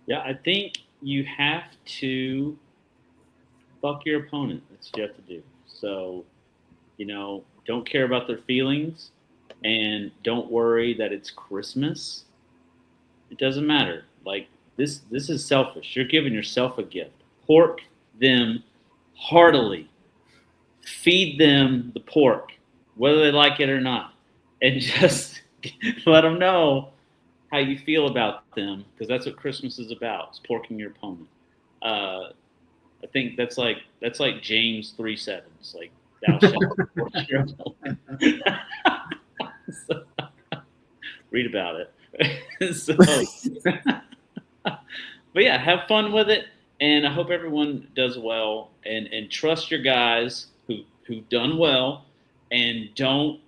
Yeah, I think you have to fuck your opponent. That's what you have to do. So, you know, don't care about their feelings, and don't worry that it's Christmas. It doesn't matter. Like, this is selfish. You're giving yourself a gift. Pork them heartily. Feed them the pork, whether they like it or not, and just let them know how you feel about them, because that's what Christmas is about. It's porking your opponent. I think that's like James 3:7. It's like, thou shalt pork your opponent. So, read about it. So, but yeah, have fun with it, and I hope everyone does well, and trust your guys who've done well, and don't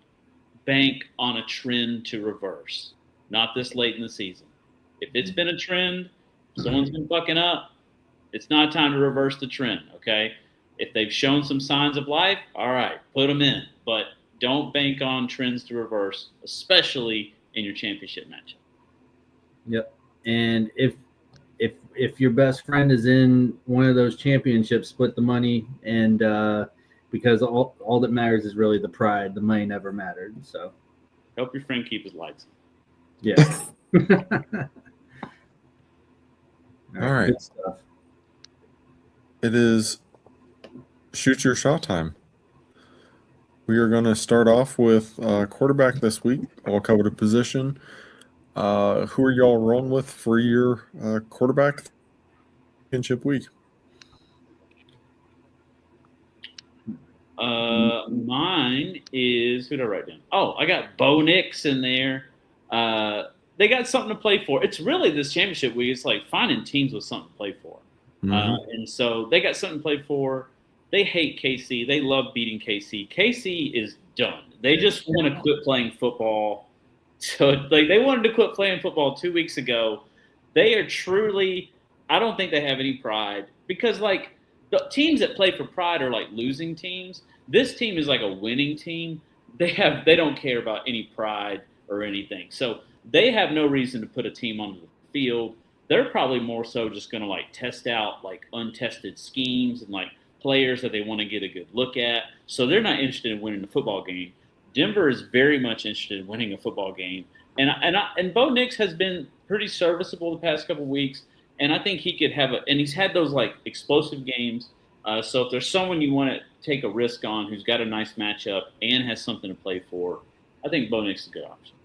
bank on a trend to reverse. Not this late in the season. If it's been a trend, someone's been fucking up, it's not time to reverse the trend, okay? If they've shown some signs of life, all right, put them in. But don't bank on trends to reverse, especially in your championship matchup. Yep. And if your best friend is in one of those championships, split the money, and because all that matters is really the pride. The money never mattered. So help your friend keep his lights on. Yeah. All right. Good stuff. It is shoot your shot time. We are going to start off with quarterback this week. All coveted position. Who are y'all rolling with for your quarterback championship week? Mine is, who did I write down? Oh, I got Bo Nix in there. They got something to play for. It's really this championship week. It's like finding teams with something to play for. And so they got something to play for. They hate KC. They love beating KC. KC is done. They just want to quit playing football. So like they wanted to quit playing football 2 weeks ago. They are truly – I don't think they have any pride because like the teams that play for pride are like losing teams. This team is like a winning team. They don't care about any pride or anything. So they have no reason to put a team on the field. They're probably more so just going to like test out like untested schemes and like players that they want to get a good look at. So they're not interested in winning the football game. Denver is very much interested in winning a football game. And Bo Nix has been pretty serviceable the past couple of weeks. And I think he could have and he's had those like explosive games. So if there's someone you want to take a risk on who's got a nice matchup and has something to play for, I think Bo Nix is a good option.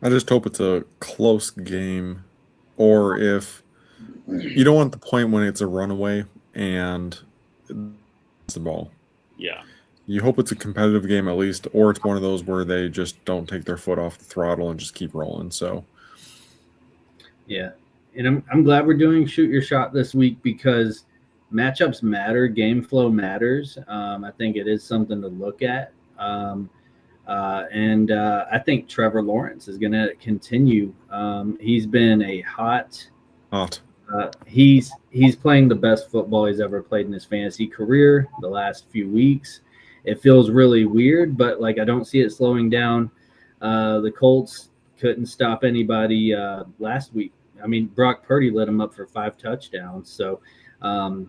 I just hope it's a close game, or if you don't want the point when it's a runaway and it's the ball. Yeah. You hope it's a competitive game at least, or it's one of those where they just don't take their foot off the throttle and just keep rolling. So, yeah. And I'm glad we're doing Shoot Your Shot this week because matchups matter, game flow matters. I think it is something to look at. And I think Trevor Lawrence is going to continue. He's been a hot. He's playing the best football he's ever played in his fantasy career the last few weeks. It feels really weird, but like I don't see it slowing down. The Colts couldn't stop anybody last week. I mean, Brock Purdy lit him up for 5 touchdowns. So, I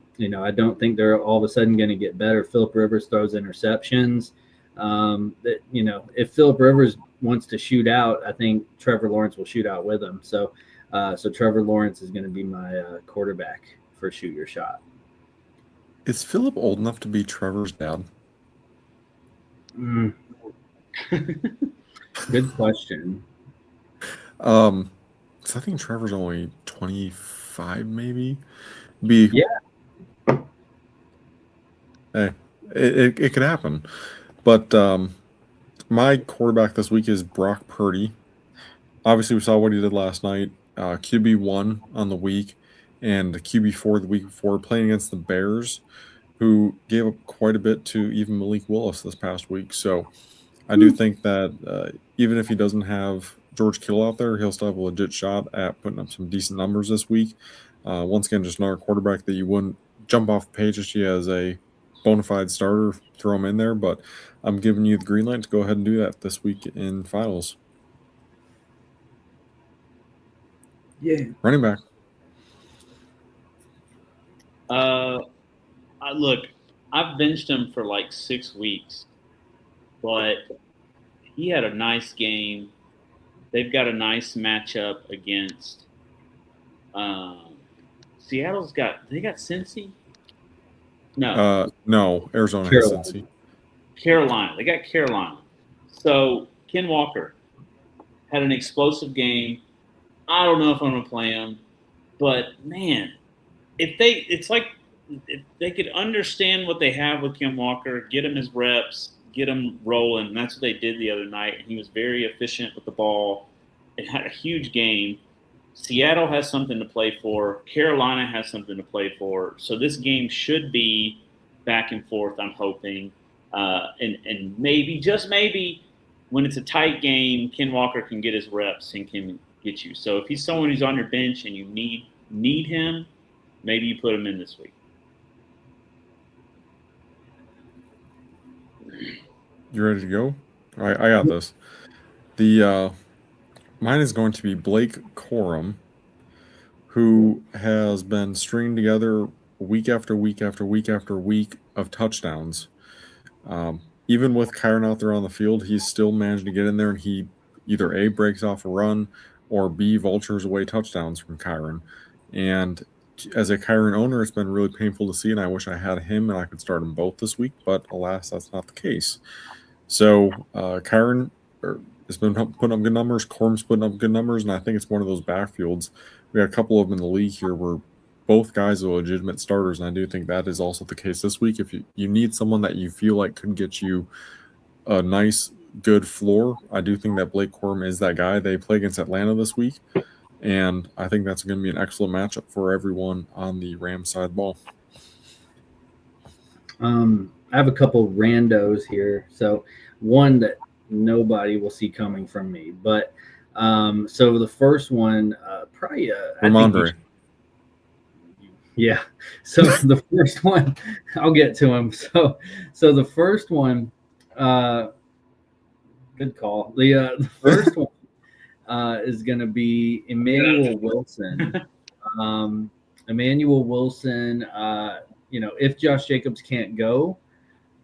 don't think they're all of a sudden going to get better. Phillip Rivers throws interceptions. If Phillip Rivers wants to shoot out, I think Trevor Lawrence will shoot out with him. So Trevor Lawrence is going to be my quarterback for Shoot Your Shot. Is Phillip old enough to be Trevor's dad? Good question. So I think Trevor's only 25, maybe. Yeah. Hey, it could happen. But my quarterback this week is Brock Purdy. Obviously, we saw what he did last night. QB1 on the week and QB4 the week before, playing against the Bears, who gave up quite a bit to even Malik Willis this past week. So I do think that even if he doesn't have George Kittle out there, he'll still have a legit shot at putting up some decent numbers this week. Once again, just another quarterback that you wouldn't jump off the page just as a bona fide starter, throw him in there. But I'm giving you the green light to go ahead and do that this week in finals. Yeah. Running back. Look, I've benched him for like 6 weeks, but he had a nice game. They've got a nice matchup against Seattle's got Cincy? No, Arizona has Cincy. Carolina. They got Carolina. So Ken Walker had an explosive game. I don't know if I'm going to play him, but man, if they could understand what they have with Ken Walker, get him his reps, get him rolling. That's what they did the other night. And he was very efficient with the ball. It had a huge game. Seattle has something to play for. Carolina has something to play for. So this game should be back and forth, I'm hoping. And maybe, just maybe, when it's a tight game, Ken Walker can get his reps and can get you. So if he's someone who's on your bench and you need him, maybe you put him in this week. You ready to go? All right, I got this. Mine is going to be Blake Corum, who has been stringing together week after week after week after week of touchdowns. Even with Kyron out there on the field, he's still managed to get in there, and he either A, breaks off a run, or B, vultures away touchdowns from Kyron. And as a Kyron owner, it's been really painful to see, and I wish I had him and I could start them both this week, but alas, that's not the case. So Kyron has been putting up good numbers. Corum's putting up good numbers, and I think it's one of those backfields. We got a couple of them in the league here where both guys are legitimate starters, and I do think that is also the case this week. If you need someone that you feel like could get you a nice, good floor, I do think that Blake Corum is that guy. They play against Atlanta this week. And I think that's going to be an excellent matchup for everyone on the Rams side of the ball. I have a couple randos here. So one that nobody will see coming from me, but so the first one, probably Ramondre. Yeah. So the first one, I'll get to him. So the first one, good call. The first one is going to be Emmanuel Wilson. Emmanuel Wilson, if Josh Jacobs can't go,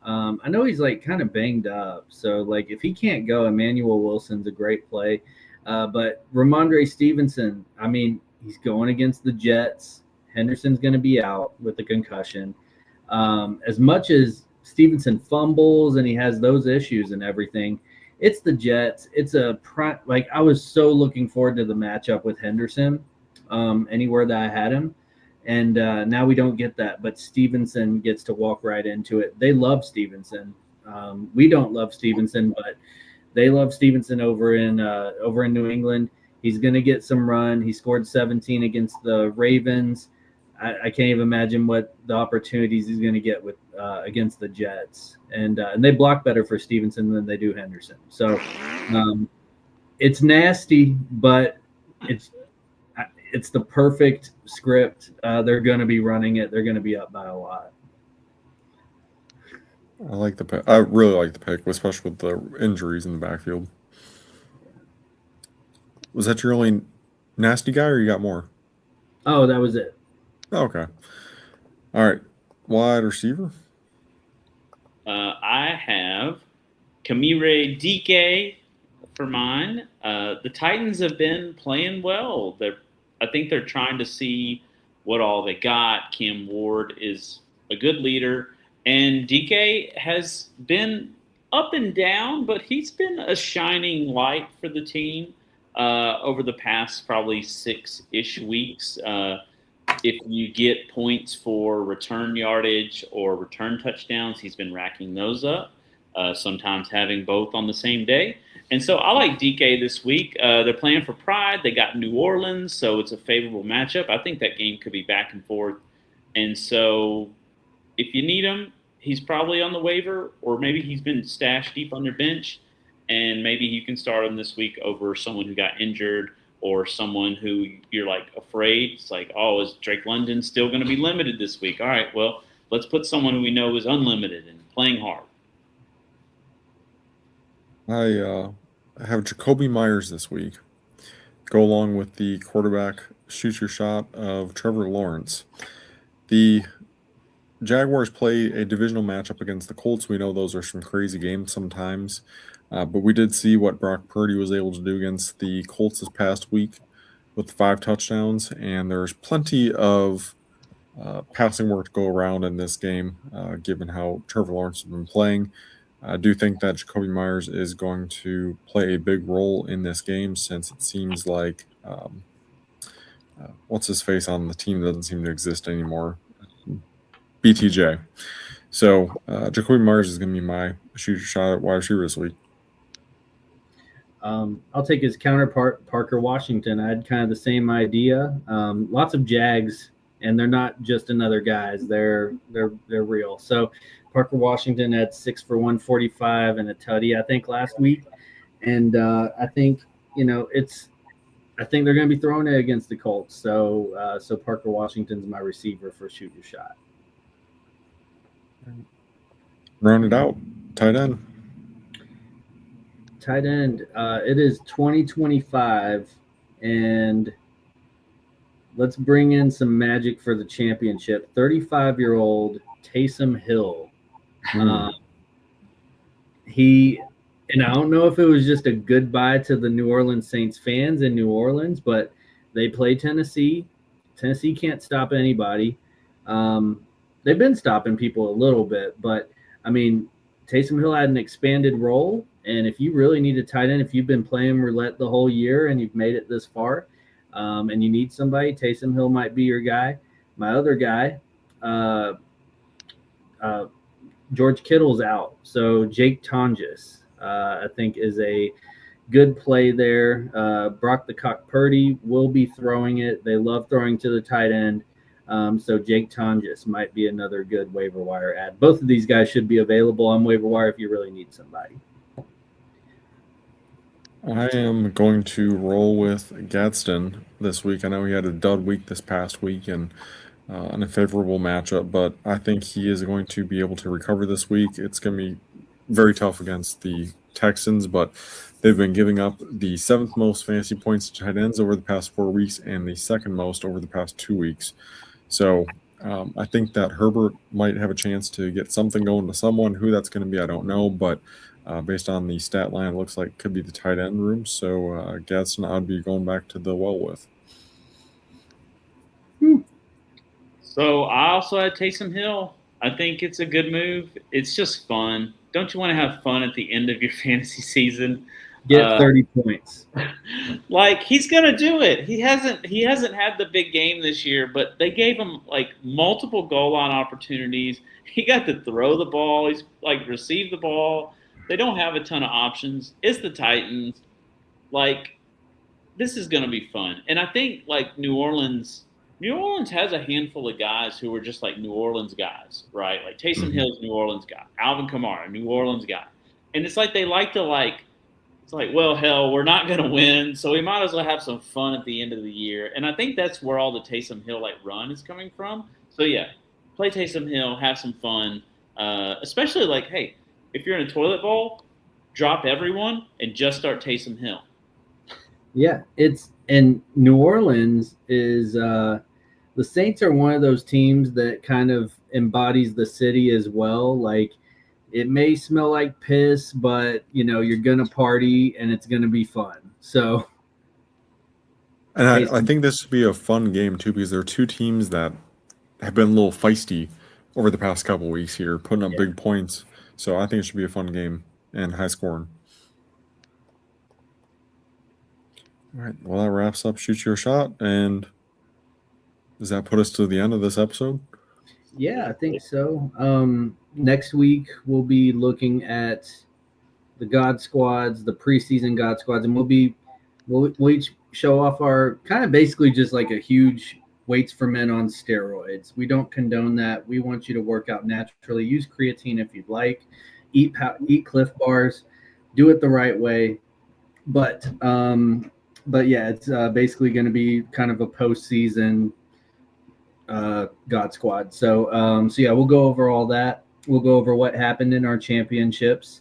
I know he's like kind of banged up. So like if he can't go, Emmanuel Wilson's a great play. But Ramondre Stevenson, I mean, he's going against the Jets. Henderson's going to be out with the concussion. As much as Stevenson fumbles and he has those issues and everything, it's the Jets. It's I was so looking forward to the matchup with Henderson anywhere that I had him. And now we don't get that, but Stevenson gets to walk right into it. They love Stevenson. We don't love Stevenson, but they love Stevenson over in New England. He's going to get some run. He scored 17 against the Ravens. I can't even imagine what the opportunities he's going to get with against the Jets. And they block better for Stevenson than they do Henderson. So it's nasty, but it's the perfect script. They're going to be running it. They're going to be up by a lot. I like the pick. I really like the pick, especially with the injuries in the backfield. Was that your only nasty guy, or you got more? Oh, that was it. Okay. All right. Wide receiver. I have Kamire DK for mine. The Titans have been playing well. I think they're trying to see what all they got. Cam Ward is a good leader, and DK has been up and down, but he's been a shining light for the team over the past probably 6-ish weeks. If you get points for return yardage or return touchdowns, he's been racking those up, sometimes having both on the same day. And so I like DK this week. They're playing for pride. They got New Orleans, so it's a favorable matchup. I think that game could be back and forth. And so if you need him, he's probably on the waiver, or maybe he's been stashed deep on your bench, and maybe you can start him this week over someone who got injured or someone who you're like afraid. It's like, oh, is Drake London still going to be limited this week? All right, well, let's put someone who we know is unlimited and playing hard. I have Jacoby Myers this week. Go along with the quarterback shoot your shot of Trevor Lawrence. The Jaguars play a divisional matchup against the Colts. We know those are some crazy games sometimes. But we did see what Brock Purdy was able to do against the Colts this past week with 5 touchdowns. And there's plenty of passing work to go around in this game, given how Trevor Lawrence has been playing. I do think that Jacoby Myers is going to play a big role in this game, since it seems like what's his face on the team doesn't seem to exist anymore. BTJ. So Jacoby Myers is going to be my shoot your shot at wide receiver this week. I'll take his counterpart, Parker Washington. I had kind of the same idea. Lots of Jags, and they're not just another guys. They're real. So Parker Washington had 6 for 145 and a tutty, I think, last week. And I think I think they're going to be throwing it against the Colts. So Parker Washington's my receiver for shoot your shot. Round it out. Tight end. Tight end. It is 2025, and let's bring in some magic for the championship. 35-year-old Taysom Hill. And I don't know if it was just a goodbye to the New Orleans Saints fans in New Orleans, but they play Tennessee. Tennessee can't stop anybody. They've been stopping people a little bit, but I mean, Taysom Hill had an expanded role. And if you really need a tight end, if you've been playing roulette the whole year and you've made it this far, and you need somebody, Taysom Hill might be your guy. My other guy, George Kittle's out. So Jake Tonjes, I think, is a good play there. Brock the Cock Purdy will be throwing it. They love throwing to the tight end. So Jake Tonjes might be another good waiver wire add. Both of these guys should be available on waiver wire if you really need somebody. I am going to roll with Gadsden this week. I know he had a dud week this past week and an unfavorable matchup, but I think he is going to be able to recover this week. It's going to be very tough against the Texans, but they've been giving up the 7th most fantasy points to tight ends over the past 4 weeks and the 2nd most over the past 2 weeks. So I think that Herbert might have a chance to get something going to someone. Who that's going to be, I don't know, but based on the stat line, it looks like it could be the tight end room. So Gadsden, I'd be going back to the well with. So I also had Taysom Hill. I think it's a good move. It's just fun. Don't you want to have fun at the end of your fantasy season? Get 30 points. Like, he's gonna do it. He hasn't had the big game this year, but they gave him like multiple goal line opportunities. He got to throw the ball. He's like received the ball. They don't have a ton of options. It's the Titans. Like, this is gonna be fun. And I think like New Orleans has a handful of guys who are just like New Orleans guys, right? Like Taysom Hill's New Orleans guy, Alvin Kamara, New Orleans guy, and it's like they like to like. It's like, well, hell, we're not going to win, so we might as well have some fun at the end of the year. And I think that's where all the Taysom Hill like run is coming from. So yeah, play Taysom Hill, have some fun, especially like, hey, if you're in a toilet bowl, drop everyone and just start Taysom Hill. Yeah, and New Orleans is the Saints are one of those teams that kind of embodies the city as well. Like, it may smell like piss, but you're gonna party and it's gonna be fun. So, and I think this would be a fun game too, because there are two teams that have been a little feisty over the past couple weeks here, putting up big points. So I think it should be a fun game and high scoring. All right, well, that wraps up Shoot Your Shot. And does that put us to the end of this episode? Yeah, I think so. Next week, we'll be looking at the God Squads, the preseason God Squads, and we'll each show off our kind of basically just like a huge weights for men on steroids. We don't condone that. We want you to work out naturally. Use creatine if you'd like. Eat Cliff Bars. Do it the right way. But yeah, it's basically going to be kind of a postseason God Squad. So yeah, we'll go over all that. We'll go over what happened in our championships.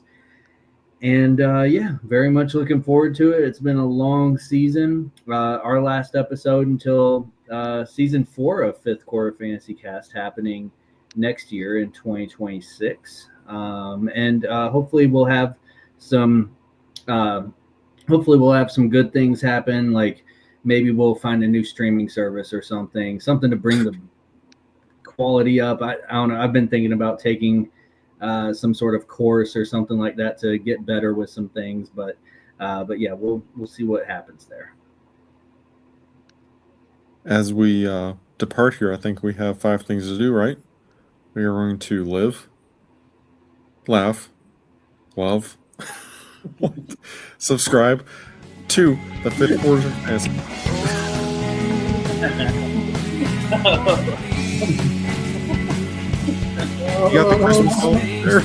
And yeah, very much looking forward to it. It's been a long season. Our last episode until season 4 of Fifth Quarter Fantasy Cast happening next year in 2026. And hopefully we'll have some good things happen. Like maybe we'll find a new streaming service or something to bring the quality up. I don't know. I've been thinking about taking some sort of course or something like that to get better with some things, but yeah, we'll see what happens there. As we depart here, I think we have 5 things to do, right? We are going to live, laugh, love, subscribe to the Fifth Quarter Fantasy. You got the Christmas song there?